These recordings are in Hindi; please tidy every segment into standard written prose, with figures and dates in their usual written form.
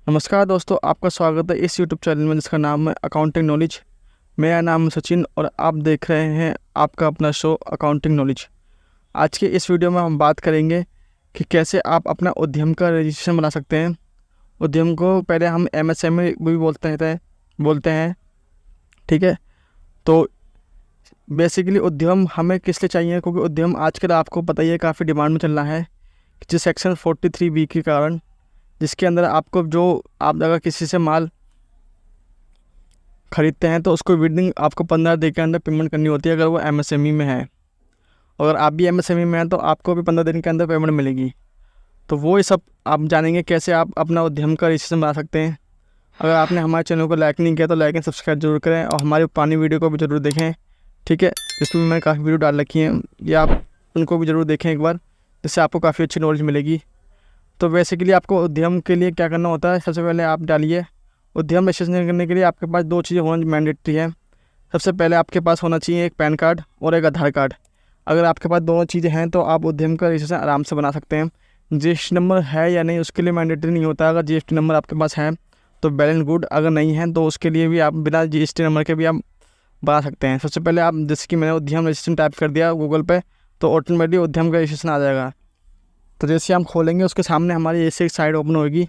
नमस्कार दोस्तों, आपका स्वागत है इस यूट्यूब चैनल में जिसका नाम है अकाउंटिंग नॉलेज। मेरा नाम है सचिन और आप देख रहे हैं आपका अपना शो अकाउंटिंग नॉलेज। आज के इस वीडियो में हम बात करेंगे कि कैसे आप अपना उद्यम का रजिस्ट्रेशन बना सकते हैं। उद्यम को पहले हम एमएसएमई भी बोलते हैं, ठीक है। तो बेसिकली उद्यम हमें किस लिए चाहिए, क्योंकि उद्यम आजकल आपको पता ही है काफ़ी डिमांड में चल रहा है, जिस सेक्शन 43B के कारण, जिसके अंदर आपको जो आप अगर किसी से माल ख़रीदते हैं तो उसको विदिन आपको 15 दिन के अंदर पेमेंट करनी होती है अगर वो एमएसएमई में है। अगर आप भी एमएसएमई में हैं तो आपको भी 15 दिन के अंदर पेमेंट मिलेगी। तो वो ये सब आप जानेंगे कैसे आप अपना उद्यम का रजिस्ट्रेशन बना सकते हैं। अगर आपने हमारे चैनल को लाइक नहीं किया तो लाइक एंड सब्सक्राइब जरूर करें और हमारी पुरानी वीडियो को भी ज़रूर देखें, ठीक है। जिसमें मैंने काफ़ी वीडियो डाल रखी हैं, या आप उनको भी ज़रूर देखें एक बार, जिससे आपको काफ़ी अच्छी नॉलेज मिलेगी। तो बेसिकली आपको उद्यम के लिए क्या करना होता है, सबसे पहले आप डालिए उद्यम रजिस्ट्रेशन करने के लिए आपके पास 2 चीज़ें होना मैंडेटरी है। सबसे पहले आपके पास होना चाहिए एक पैन कार्ड और एक आधार कार्ड। अगर आपके पास दोनों चीज़ें हैं तो आप उद्यम का रजिस्ट्रेशन आराम से बना सकते हैं। जीएसटी नंबर है या नहीं उसके लिए मैंडेटरी नहीं होता। अगर जीएसटी नंबर आपके पास है तो वेल एंड गुड, अगर नहीं है तो उसके लिए भी आप बिना जीएसटी नंबर के भी आप बना सकते हैं। सबसे पहले आप, जैसे कि मैंने उद्यम रजिस्ट्रेशन टाइप कर दिया गूगल पे, तो ऑटोमेटिक उद्यम का रजिस्ट्रेशन आ जाएगा। तो जैसे हम खोलेंगे उसके सामने हमारी ऐसे एक साइड ओपन होगी,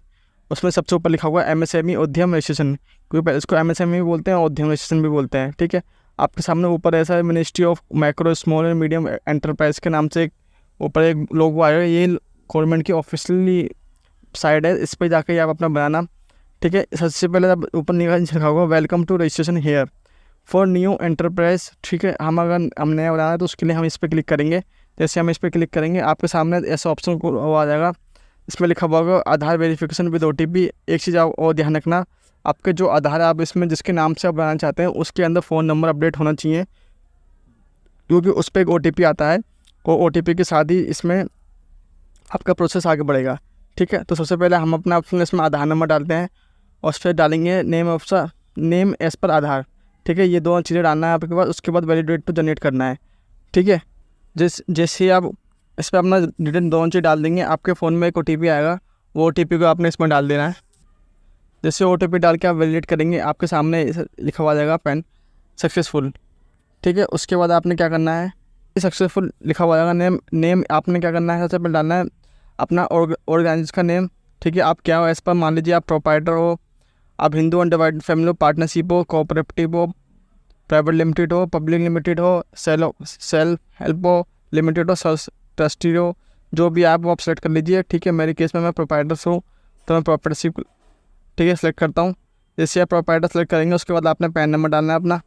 उसमें सबसे ऊपर लिखा हुआ है एमएसएमई उद्यम रजिस्ट्रेशन, क्योंकि इसको एमएसएमई भी बोलते हैं और उद्यम रजिस्ट्रेशन भी बोलते हैं, ठीक है। आपके सामने ऊपर ऐसा है ministry of micro small and medium enterprise के नाम से ऊपर एक लोगो आया है। ये गवर्नमेंट की ऑफिशियली साइड है, इस पर जाकर आप अपना बनाना, ठीक है। सबसे पहले आप ऊपर लिखा होगा welcome to registration here for new enterprise, ठीक है। हम नया बनाना है तो उसके लिए हम इस पर क्लिक करेंगे। जैसे हम इस पर क्लिक करेंगे आपके सामने ऐसा ऑप्शन को आ जाएगा, इसमें लिखा हुआ होगा आधार वेरिफिकेशन विद ओटीपी। एक चीज़ आप और ध्यान रखना, आपके जो आधार आप इसमें जिसके नाम से आप बनाना चाहते हैं उसके अंदर फ़ोन नंबर अपडेट होना चाहिए, क्योंकि उस पर एक ओटीपी आता है और ओटीपी के साथ ही इसमें आपका प्रोसेस आगे बढ़ेगा, ठीक है। तो सबसे पहले हम अपना ऑप्शन इसमें आधार नंबर डालते हैं और उस पर डालेंगे नेम एज पर आधार, ठीक है। ये दोनों चीज़ें डालना है आपके पास। उसके बाद वैलिडेट टू जनरेट करना है, ठीक है। जैसे आप इस पर अपना डिटेल दोनों चीज़ डाल देंगे, आपके फ़ोन में एक ओटीपी आएगा, वो ओटीपी को आपने इसमें डाल देना है। जैसे ओटीपी डाल के आप वैलिडेट करेंगे आपके सामने लिखा हुआ जाएगा पैन सक्सेसफुल, ठीक है। उसके बाद आपने क्या करना है, सक्सेसफुल लिखा हुआ जाएगा नेम आपने क्या करना है, सबसे पहले डालना है अपना ऑर्गेनाइजेशन का नेम, ठीक है। आप क्या हो, इस पर मान लीजिए आप प्रोप्राइटर हो, आप हिंदू अनडिवाइडेड फैमिली हो, पार्टनरशिप हो, कोऑपरेटिव हो, प्राइवेट लिमिटेड हो, पब्लिक लिमिटेड हो, सेल्फ हेल्प हो, लिमिटेड हो, ट्रस्टी हो, जो भी आप सेलेक्ट कर लीजिए, ठीक है। मेरे केस में मैं प्रोप्राइटर्स हूँ तो मैं प्रोप्राइटरशिप, ठीक है, सेलेक्ट करता हूँ। जैसे आप प्रोप्राइटर सेलेक्ट करेंगे उसके बाद आपने पैन नंबर डालना है अपना।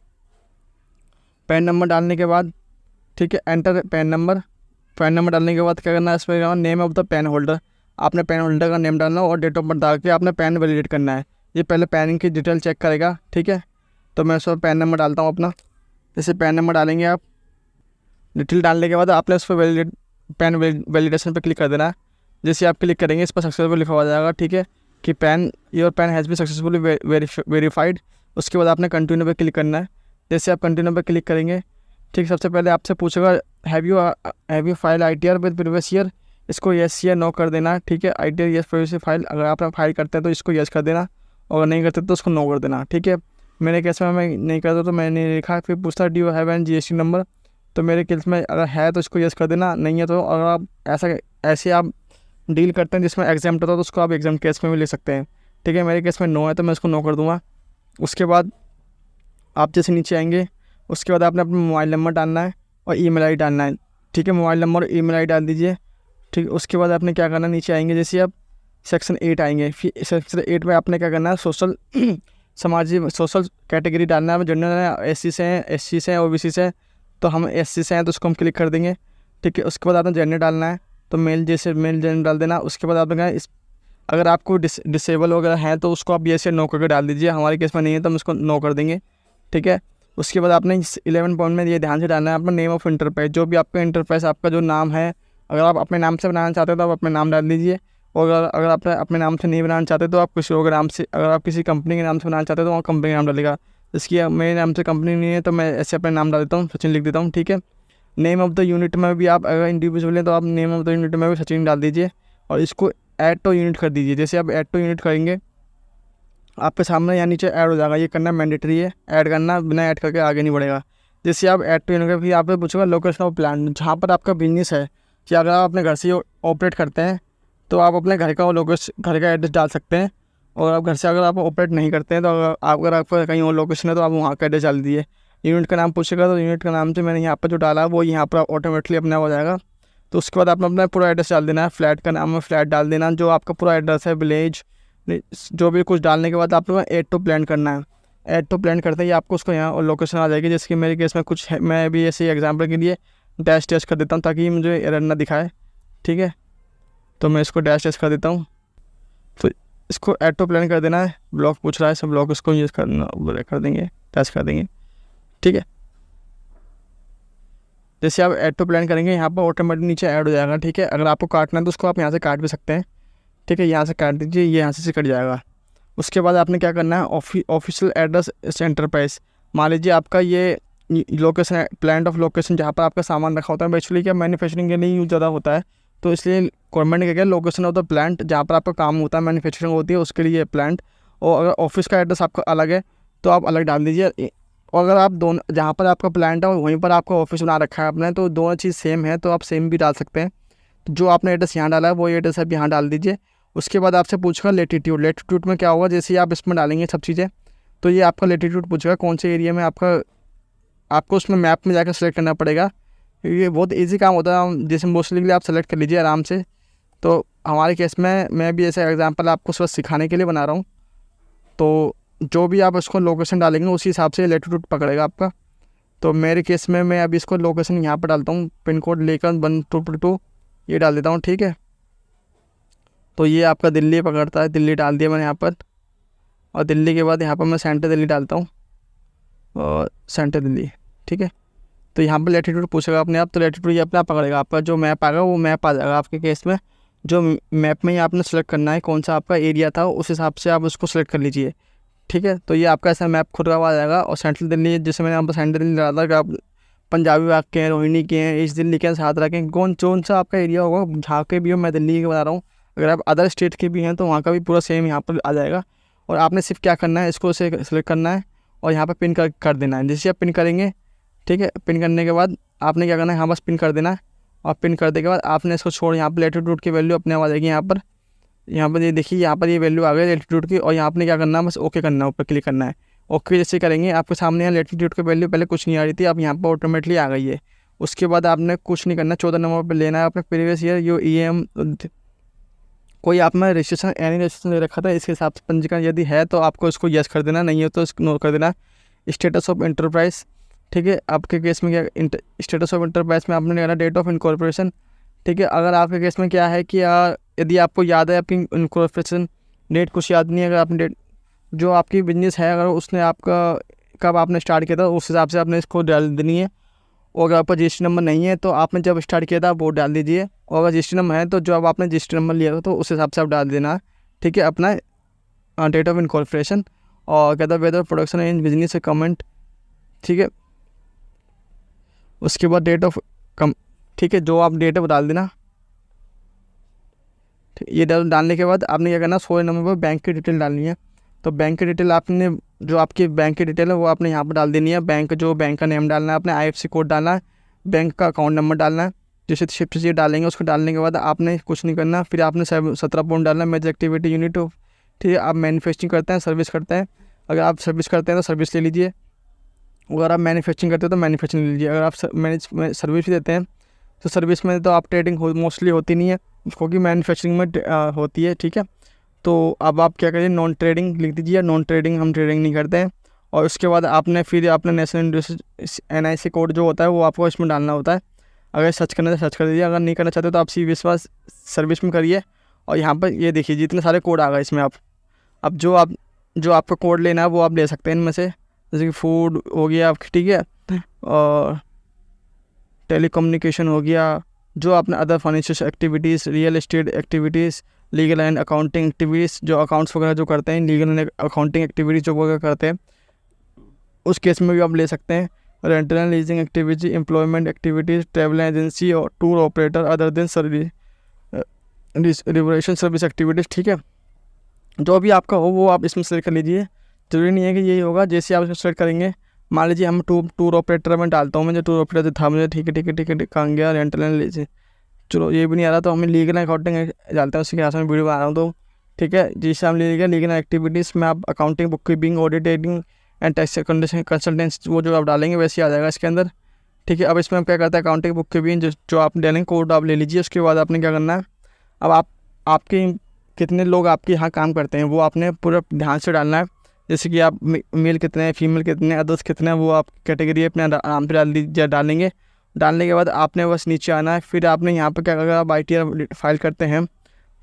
पैन नंबर डालने के बाद, ठीक है, एंटर पैन नंबर डालने के बाद क्या करना है, इसमें name of the pan holder, आपने पैन होल्डर का नेम डालना और डेट ऑफ बर्थ डाल के आपने पैन वैलिडेट करना है। ये पहले पैन की डिटेल चेक करेगा, ठीक है। तो मैं उसमें पैन नंबर डालता हूँ अपना। जैसे पैन नंबर डालेंगे आप, डिटेल डालने के बाद आपने उस पर पैन वैलिडेशन पर क्लिक कर देना है। जैसे आप क्लिक करेंगे इस पर सक्सेसफुल लिखा हुआ जाएगा, ठीक है, कि your PAN has been successfully verified. उसके बाद आपने कंटिन्यू पे क्लिक करना है। जैसे आप कंटिन्यू पे क्लिक करेंगे, ठीक, सबसे पहले आपसे पूछेगा have you file ITR with previous year, इसको येस या नो कर देना, ठीक है। ITR येस प्रीवियस फाइल, अगर आप फाइल करते हैं तो इसको येस कर देना और नहीं करते तो उसको नो कर देना, ठीक है। मेरे केस में मैं नहीं करता तो मैंने नहीं लिखा। फिर पूछता है do you have an GST number, तो मेरे केस में अगर है तो इसको येस कर देना, नहीं है तो अगर आप ऐसे आप डील करते हैं जिसमें एग्जाम्प्ट होता है तो उसको आप एग्जाम केस में भी ले सकते हैं, ठीक है। मेरे केस में नो है तो मैं इसको नो कर दूँगा। उसके बाद आप जैसे नीचे आएंगे उसके बाद आपने अपना मोबाइल नंबर डालना है और ईमेल आईडी डालना है, ठीक है। मोबाइल नंबर और ईमेल आईडी डाल दीजिए, ठीक है। उसके बाद आपने क्या करना है, नीचे आएंगे जैसे आप सेक्शन 8 आएंगे, फिर सेक्शन 8 में आपने क्या करना है, सोशल कैटेगरी डालना है। जनरल है, SC से हैं, SC से हैं, OBC से हैं, तो हम SC से हैं तो उसको हम क्लिक कर देंगे, ठीक है। उसके बाद आपने जेंडर डालना है, तो मेल जैसे मेल जेंडर डाल देना। उसके बाद आपने कहा अगर आपको डिसेबल वगैरह हैं तो उसको आप येस या नो करके डाल दीजिए। हमारे केस में नहीं है तो हम उसको नो कर देंगे, ठीक है। उसके बाद आपने 11 पॉइंट में ये ध्यान से डालना है अपना नेम ऑफ इंटरप्राइज, जो भी आपका इंटरप्राइज आपका जो नाम है, अगर आप अपने नाम से बनाना चाहते हो तो आप अपने नाम डाल दीजिए, और अगर आप अपने नाम से नहीं बनाना चाहते तो आप किसी और नाम से, अगर आप किसी कंपनी के नाम से बनाना चाहते हो तो वहाँ कंपनी का नाम डालेगा। इसकी मेरे नाम से कंपनी नहीं है तो मैं ऐसे अपने नाम डाल देता हूँ, सचिन लिख देता हूँ, ठीक है। नेम ऑफ द यूनिट में भी आप अगर इंडिविजुअल हैं तो आप नेम ऑफ द यूनिट में भी सचिन डाल दीजिए और इसको ऐड टू यूनिट कर दीजिए। जैसे आप ऐड टू यूनिट करेंगे आपके सामने यहाँ नीचे ऐड हो जाएगा, ये करना मैंडेटरी है, ऐड करना, बिना ऐड करके आगे नहीं बढ़ेगा। जैसे आप ऐड पे फिर यहाँ पे पूछेगा लोकेशन ऑफ प्लान, जहाँ पर आपका बिजनेस है, कि अगर आप अपने घर से ऑपरेट करते हैं तो आप अपने घर का लोकेशन, घर का एड्रेस डाल सकते हैं। और आप घर से अगर आप ऑपरेट नहीं करते हैं तो अगर आपका कहीं और लोकेशन है तो आप वहाँ का एड्रेस डाल दीजिए। यूनिट का नाम पूछेगा तो यूनिट का नाम से मैंने यहाँ पर जो डाला वो यहाँ पर ऑटोमेटिकली अपना हो जाएगा। तो उसके बाद आपने अपना पूरा एड्रेस डाल देना है, फ्लैट का नाम है, फ्लैट डाल देना, जो आपका पूरा एड्रेस है, विलेज, जो भी कुछ डालने के बाद आप लोग ऐड टू प्लान करना है। ऐड टू प्लान करते ही आपको उसको यहाँ और लोकेशन आ जाएगी। जैसे कि मेरे केस में कुछ है, मैं भी ऐसे एग्जांपल के लिए डैश डैश कर देता हूँ ताकि मुझे एरर ना दिखाए, ठीक है। तो मैं इसको डैश डैश कर देता हूँ। तो इसको ऐड टू प्लान कर देना है। ब्लॉक पूछ रहा है, सब ब्लॉक इसको यूज़ करना कर देंगे, डैश कर देंगे, ठीक है। जैसे आप ऐड टू प्लान करेंगे यहाँ पर ऑटोमेटिक नीचे ऐड हो जाएगा, ठीक है। अगर आपको काटना है तो उसको आप यहाँ से काट भी सकते हैं, ठीक है। यहाँ से काट दीजिए, ये यहाँ से कट जाएगा। उसके बाद आपने क्या करना है, ऑफिशियल एड्रेस एंटरप्राइज, मान लीजिए आपका ये लोकेशन, प्लान ऑफ लोकेशन जहाँ पर आपका सामान रखा होता है, एक्चुअली क्या मैन्युफैक्चरिंग के लिए यूज ज़्यादा होता है, तो इसलिए गवर्नमेंट ने क्या किया, लोकेशन ऑफ द प्लांट जहाँ पर आपका काम होता है, मैन्युफैक्चरिंग होती है, उसके लिए प्लांट। और अगर ऑफिस का एड्रेस आपका अलग है तो आप अलग डाल दीजिए। और अगर आप दोनों, जहाँ पर आपका प्लांट है वहीं पर आपका ऑफिस बना रखा है आपने, तो दोनों चीज़ सेम है तो आप सेम भी डाल सकते हैं। तो जो आपने एड्रेस यहाँ डाला है वो एड्रेस आप यहाँ डाल दीजिए। उसके बाद आपसे पूछेगा लेटीट्यूड। लेटीट्यूड में क्या होगा, जैसे ही आप इसमें डालेंगे सब चीज़ें तो ये आपका लेटीट्यूड पूछेगा कौन से एरिया में आपका, आपको उसमें मैप में जाकर सेलेक्ट करना पड़ेगा। ये बहुत इजी काम होता है, जैसे मोस्टली के लिए आप सेलेक्ट कर लीजिए आराम से। तो हमारे केस में मैं भी ऐसा एग्जांपल आपको बस सिखाने के लिए बना रहा हूँ। तो जो भी आप इसको लोकेशन डालेंगे उसी हिसाब से लेटीट्यूड पकड़ेगा आपका। तो मेरे केस में मैं अभी इसको लोकेशन यहाँ पर डालता हूँ, पिन कोड लेकर 1222 ये डाल देता हूँ, ठीक है। तो ये आपका दिल्ली पकड़ता है, दिल्ली डाल दिया मैंने यहाँ पर। और दिल्ली के बाद यहाँ पर मैं सेंटर दिल्ली डालता हूँ, और सेंटर दिल्ली, ठीक है। तो यहाँ पर लेटीट्यूड पूछेगा अपने आप, तो लेटीट्यूड ये अपने आप पकड़ेगा। आपका जो मैप आएगा वो मैप आ जाएगा आपके केस में। जो मैप में ही आपने सेलेक्ट करना है कौन सा आपका एरिया था, उस हिसाब से आप उसको सेलेक्ट कर लीजिए, ठीक है। तो ये आपका ऐसा मैप खुद का आ जाएगा। और सेंट्रल दिल्ली, जैसे मैंने यहाँ पर सेंट्रल दिल्ली डाला था कि आप पंजाबी बाग के हैं, रोहिणी के हैं, ईस्ट दिल्ली के हैं, सादरा के हैं, कौन सा आपका एरिया होगा, जहाँ के भी हो, मैं दिल्ली के बता रहा हूँ। अगर आप अदर स्टेट के भी हैं तो वहाँ का भी पूरा सेम यहाँ पर आ जाएगा। और आपने सिर्फ क्या करना है, इसको सेलेक्ट करना है और यहाँ पर पिन कर देना है। जैसे आप पिन करेंगे, ठीक है, पिन करने के बाद आपने क्या करना है, यहाँ बस पिन कर देना है। और पिन कर देने के बाद आपने इसको छोड़, यहाँ पर लेटीट्यूड की वैल्यू अपने आप आ जाएगी। यहाँ पर ये देखिए, यहाँ पर ये वैल्यू आ गई लेटीट्यूड की। और यहाँ आपने क्या करना है, बस ओके करना है, ऊपर क्लिक करना है। ओके जैसे करेंगे आपके सामने यहाँ लेटीट्यूड की वैल्यू पहले कुछ नहीं आ रही थी, अब यहाँ पर ऑटोमेटिकली आ गई है। उसके बाद आपने कुछ नहीं करना, 14 नंबर पर लेना है अपने प्रीवियस ईयर जो EM कोई आप में रजिस्ट्रेशन, एनी रजिस्ट्रेशन ले रखा था, इसके हिसाब से पंजीकरण यदि है तो आपको इसको यस कर देना, नहीं है तो इसको नो कर देना। स्टेटस ऑफ इंटरप्राइज, ठीक है। आपके केस में क्या स्टेटस ऑफ इंटरप्राइज में आपने कहना डेट ऑफ इनकॉर्पोरेशन, ठीक है। अगर आपके केस में क्या है कि यदि आपको याद है आपकी इनकॉर्पोरेशन डेट कुछ याद नहीं है, अगर आपने डेट जो आपकी बिजनेस है अगर उसने आपका कब आपने स्टार्ट किया था उस हिसाब से आपने इसको डाल देनी है। और अगर आपका रजिस्ट्री नंबर नहीं है तो आपने जब स्टार्ट किया था वो डाल दीजिए। और अगर रजिस्ट्री नंबर है तो जो अब आपने रजिस्ट्री नंबर लिया था तो उस हिसाब से आप डाल देना, ठीक है, अपना डेट ऑफ इनकॉर्पोरेशन। और कहता है वेदर प्रोडक्शन इन बिजनेस से कमेंट, ठीक है। उसके बाद डेट ऑफ ठीक है, जो आप डेट है वो डाल देना। ये डालने के बाद आपने क्या करना, 16 नंबर पर बैंक की डिटेल डालनी है। तो बैंक की डिटेल आपने, जो आपकी बैंक की डिटेल है वो आपने यहाँ पर डाल देनी है। बैंक का नेम डालना है, अपने IFSC कोड डालना है, बैंक का अकाउंट नंबर डालना है। जैसे शिफ्ट से डालेंगे उसको डालने के बाद आपने कुछ नहीं करना, फिर आपने 17 पॉइंट डालना है, मेजर एक्टिविटी यूनिट, ठीक है। आप मैन्युफैक्चरिंग करते हैं, सर्विस करते हैं, अगर आप सर्विस करते हैं तो सर्विस ले लीजिए, अगर आप मैन्युफैक्चरिंग करते हो तो मैन्युफैक्चरिंग ले लीजिए। अगर आप सर्विस भी देते हैं तो सर्विस में तो आप ट्रेडिंग मोस्टली होती नहीं है, क्योंकि मैन्युफैक्चरिंग में होती है, ठीक है। तो अब आप क्या करिए, नॉन ट्रेडिंग लिख दीजिए, नॉन ट्रेडिंग, हम ट्रेडिंग नहीं करते हैं। और उसके बाद आपने फिर अपना नेशनल NIC कोड जो होता है वो आपको इसमें डालना होता है। अगर सर्च करना है सर्च कर दीजिए, अगर नहीं करना चाहते तो आप विश्वास सर्विस में करिए। और यहाँ पर ये देखिए जितने सारे कोड आ गए इसमें। आप अब जो आपको कोड लेना है वो आप ले सकते हैं इनमें से, जैसे कि फूड हो गया आपकी, ठीक है, और टेलीकम्युनिकेशन हो गया, जो आपने other financial activities, real estate activities, legal and accounting activities, जो अकाउंट्स वगैरह जो करते हैं, लीगल एंड अकाउंटिंग एक्टिविटीज़ जो वगैरह करते हैं उस केस में भी आप ले सकते हैं। Rental and leasing activity, employment activities, travel agency और tour operator other than service, reservation service activities, ठीक है। जो भी आपका हो वो आप इसमें सेलेक्ट कर लीजिए। ज़रूरी नहीं है कि यही होगा। जैसे आप इसमें सेलेक्ट करेंगे, मान लीजिए हम टूर ऑपरेटर में डालता हूँ, मुझे टूर ऑपरेटर था मुझे, ठीक है कहाँ गया, रेंटल एंड लीजिए, चलो ये भी नहीं आ रहा, तो हमें लीगल अकाउंटिंग डालते हैं, उसके आसान वीडियो बना रहा हूँ। तो ठीक है, जैसे हम लीगल एक्टिविटीज़ में आप accounting, book keeping, auditing and tax condition consultancy, वो जो आप डालेंगे वैसे ही आ जाएगा इसके अंदर। ठीक है, अब इसमें हम क्या करते हैं, अकाउंटिंग, बुक कीपिंग जो आप डालेंगे कोड आप ले लीजिए। उसके बाद आपने क्या करना है, अब आपके कितने लोग आपके यहाँ काम करते हैं वो आपने पूरा ध्यान से डालना है। जैसे कि आप मेल कितने हैं, फीमेल कितने हैं, अदर्स कितने हैं, वो आप कैटेगरी अपने आराम से डालेंगे। डालने के बाद आपने बस नीचे आना है। फिर आपने यहाँ पर क्या, अगर आप ITR फाइल करते हैं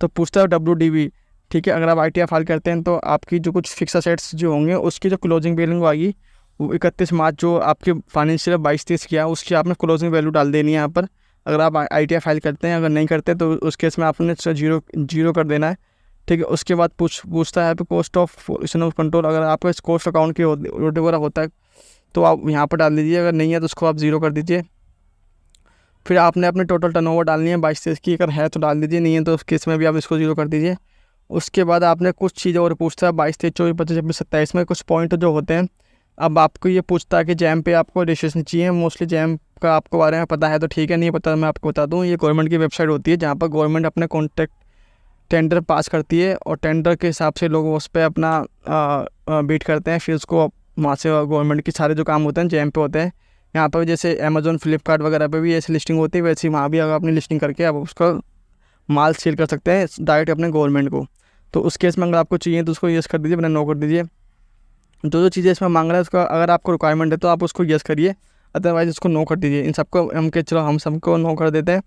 तो पूछता है WDV। ठीक है, अगर आप ITR फाइल करते हैं तो आपकी जो कुछ फिक्स असेट्स जो होंगे उसकी जो क्लोजिंग वैल्यू आएगी वो 31 मार्च जो आपके फाइनेंशियल 22-23 किया उसकी आपने क्लोजिंग वैल्यू डाल देनी है यहाँ पर, अगर आप ITR फाइल करते हैं। अगर नहीं करते तो उस केस में आपने जीरो कर देना है। ठीक है, उसके बाद पूछता है कॉस्ट ऑफ कंट्रोल, अगर आपका इस कॉस्ट अकाउंट की ऑडिट वगैरह होता है तो आप यहाँ पर डाल दीजिए, अगर नहीं है तो उसको आप ज़ीरो कर दीजिए। फिर आपने अपने टोटल टर्नओवर डालनी है 22-23 की, अगर है तो डाल दीजिए, नहीं है तो उस केस में भी आप इसको ज़ीरो कर दीजिए। उसके बाद आपने कुछ चीज़ें और पूछता है 22-23, 24, 25, 26, 27 में कुछ पॉइंट जो होते हैं। अब आपको ये पूछता है कि जैम पे आपको रजिस्ट्रेशन चाहिए। मोस्टली जैम का आपको बारे में पता है तो ठीक है, नहीं पता मैं आपको बता दूँ, ये गवर्नमेंट की वेबसाइट होती है जहाँ पर गवर्नमेंट अपने कॉन्ट्रैक्ट टेंडर पास करती है और टेंडर के हिसाब से लोग उस पर अपना बीट करते हैं। फिर उसको वहाँ से गवर्नमेंट के सारे जो काम होते हैं जैम पे होते हैं। यहाँ पर जैसे अमेज़ॉन, फ्लिपकार्ट वगैरह पे भी ऐसी लिस्टिंग होती है, वैसे ही वहाँ भी अगर अपनी लिस्टिंग करके आप उसका माल सेल कर सकते हैं डायरेक्ट अपने गवर्नमेंट को। तो उस केस में अगर आपको चाहिए तो उसको यस कर दीजिए, वरना नो कर दीजिए। जो चीज़ें इसमें मांग रहा है उसका अगर आपको रिक्वायरमेंट है तो आप उसको यस करिए, अदरवाइज़ उसको नो कर दीजिए। इन सबको हम सबको नो कर देते हैं।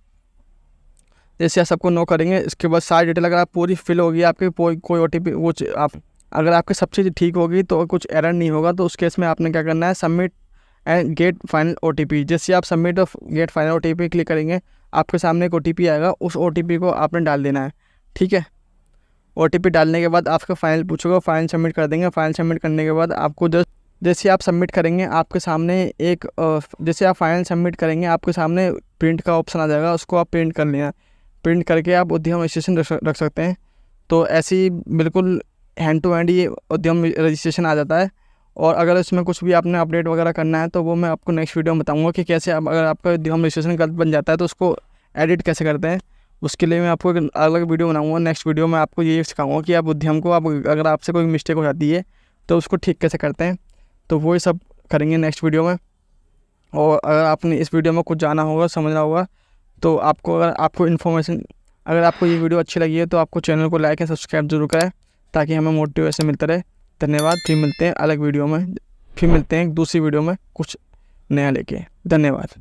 जैसे आप सबको नो करेंगे, इसके बाद सारी डिटेल अगर आप पूरी फिल होगी, आपकी कोई OTP वो आप अगर आपकी सब चीज़ ठीक होगी तो कुछ एरर नहीं होगा, तो उस केस में आपने क्या करना है, submit and get final OTP। जैसे आप सबमिट और गेट फाइनल OTP क्लिक करेंगे, आपके सामने एक OTP आएगा, उस OTP को आपने डाल देना है। ठीक है, OTP डालने के बाद आपका फाइनल पूछेगा, फाइनल सबमिट कर देंगे। फाइनल सबमिट करने के बाद आपको जैसे आप सबमिट करेंगे आपके सामने एक जैसे आप फाइनल सबमिट करेंगे आपके सामने प्रिंट का ऑप्शन आ जाएगा, उसको आप प्रिंट कर लेना। प्रिंट करके आप उद्यम रजिस्ट्रेशन रख सकते हैं। तो ऐसे ही बिल्कुल हैंड टू हैंड ये उद्यम रजिस्ट्रेशन आ जाता है। और अगर इसमें कुछ भी आपने अपडेट वगैरह करना है तो वो मैं आपको नेक्स्ट वीडियो में बताऊंगा कि कैसे अगर आपका उद्यम रजिस्ट्रेशन गलत बन जाता है तो उसको एडिट कैसे करते हैं। उसके लिए मैं आपको एक अलग वीडियो बनाऊंगा। नेक्स्ट वीडियो में आपको ये सिखाऊंगा कि आप उद्यम को आप अगर आपसे कोई मिस्टेक हो जाती है तो उसको ठीक कैसे करते हैं। तो वो सब करेंगे नेक्स्ट वीडियो में। और अगर आपने इस वीडियो में कुछ जाना होगा, समझना होगा, तो अगर आपको ये वीडियो अच्छी लगी है तो आपको चैनल को लाइक एंड सब्सक्राइब जरूर करें ताकि हमें मोटिवेशन मिलता रहे। धन्यवाद। फिर मिलते हैं अलग वीडियो में, फिर मिलते हैं दूसरी वीडियो में कुछ नया लेके। धन्यवाद।